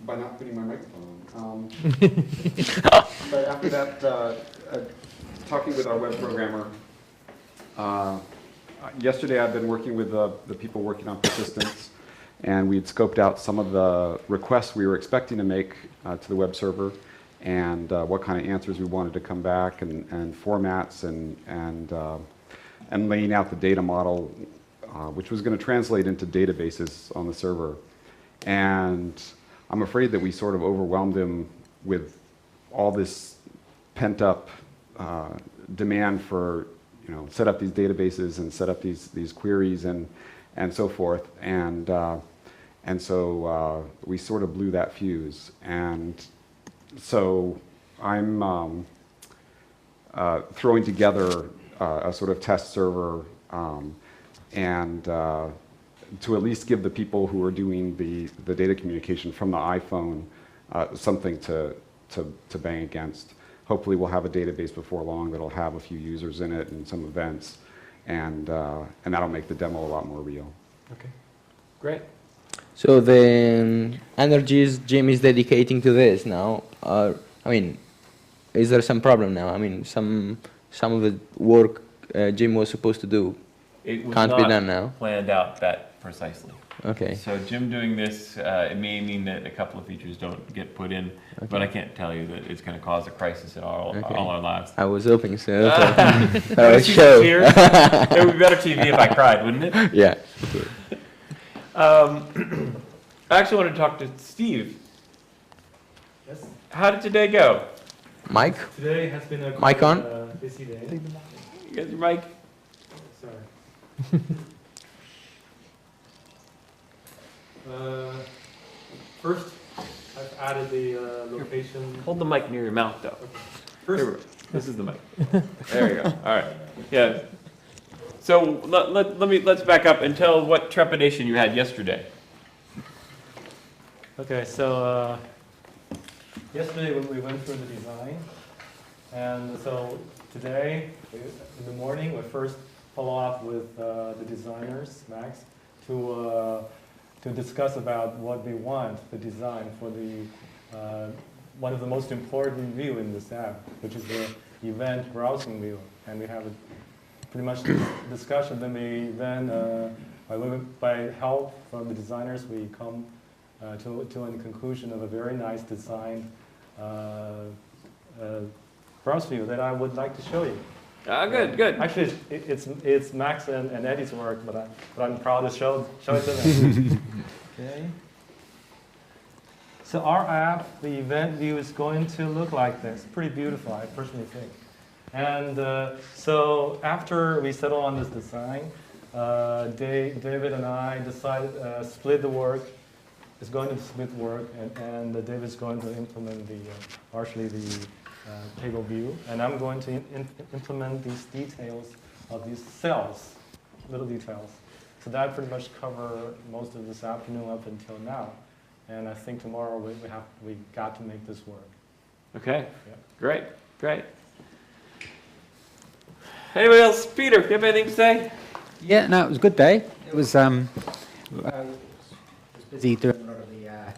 by not putting my microphone on. But after that, talking with our web programmer, yesterday I've been working with the people working on persistence, and we had scoped out some of the requests we were expecting to make to the web server, and what kind of answers we wanted to come back, and formats, and laying out the data model, which was going to translate into databases on the server. And I'm afraid that we sort of overwhelmed him with all this pent-up demand for, set up these databases and set up these queries and so forth. And so we sort of blew that fuse. And so I'm throwing together a sort of test server, and to at least give the people who are doing the data communication from the iPhone something to bang against. Hopefully we'll have a database before long that'll have a few users in it and some events, and that'll make the demo a lot more real. Okay, great. So the energies Jim is dedicating to this now, is there some problem now? I mean, some of the work Jim was supposed to do can't be done now. Planned out that precisely. Okay. So Jim doing this, it may mean that a couple of features don't get put in, but I can't tell you that it's going to cause a crisis in all our lives. I was hoping so. Show. It would be better TV if I cried, wouldn't it? Yeah. I actually want to talk to Steve. Yes. How did today go? Mike? Today has been a Mic on? busy day. You got your mic? Sorry. First, I've added the location. Hold the mic near your mouth, though. First, This is the mic. There you go. All right. Yeah. So let's back up and tell what trepidation you had yesterday. okay, so yesterday we went through the design, and so today in the morning we first follow up with the designers, Max, to discuss about what they want the design for the one of the most important view in this app, which is the event browsing view, and we have a pretty much discussion. Then by help from the designers, we come to a conclusion of a very nice design browse view that I would like to show you. Good. Actually, it's Max and Eddie's work, but I'm proud to show it to them. Okay. So our app, the event view, is going to look like this. Pretty beautiful, I personally think. And so after we settle on this design, David and I decided split the work. It's going to split work, and David's going to implement partially the table view, and I'm going to implement these details of these cells, little details. So that pretty much cover most of this afternoon up until now, and I think tomorrow we got to make this work. Okay. Yeah. Great. Anybody else? Peter, do you have anything to say? Yeah, no, it was a good day. It was busy doing a lot of the. I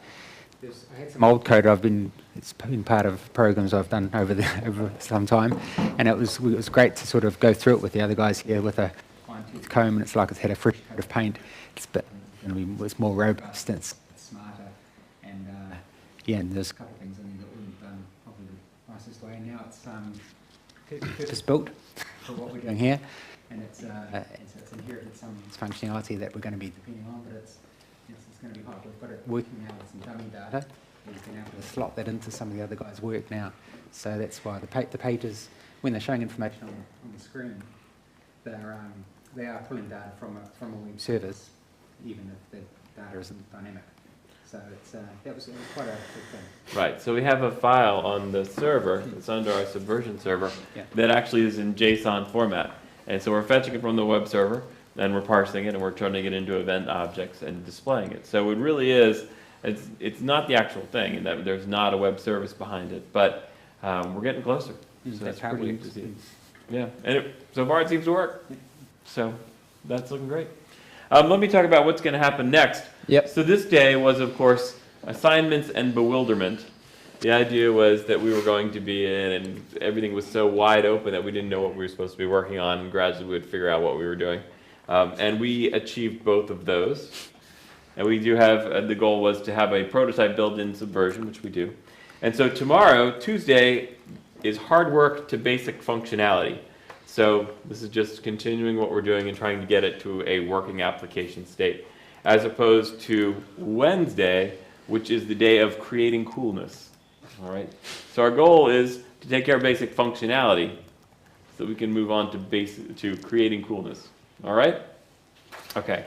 had some old code it's been part of programs I've done over some time, and it was great to sort of go through it with the other guys here with a fine-tooth comb, and it's like it's had a fresh coat of paint. It's more robust, and it's smarter, and and there's a couple of things in there that we've done probably the nicest way. And now it's purpose-built for what we're doing here, and it's inherited some functionality that we're going to be depending on, but it's going to be hot. We've got it working now with some dummy data. We've been able to slot that into some of the other guys' work now. So that's why the pages, when they're showing information on the screen, they are pulling data from a web service, even if the data isn't dynamic. So that was quite a big thing. Right. So we have a file on the server. It's under our Subversion server that actually is in JSON format, and so we're fetching it from the web server. Then we're parsing it and we're turning it into event objects and displaying it. So it really is, it's not the actual thing, in that there's not a web service behind it, but we're getting closer. So that's pretty neat to see. Yeah, and so far it seems to work. So that's looking great. Let me talk about what's going to happen next. Yep. So this day was, of course, assignments and bewilderment. The idea was that we were going to be in, and everything was so wide open that we didn't know what we were supposed to be working on, and gradually we would figure out what we were doing. And we achieved both of those. And we do have, the goal was to have a prototype built in Subversion, which we do. And so tomorrow, Tuesday, is hard work to basic functionality. So this is just continuing what we're doing and trying to get it to a working application state, as opposed to Wednesday, which is the day of creating coolness. All right. So our goal is to take care of basic functionality, so we can move on to creating coolness. All right. Okay.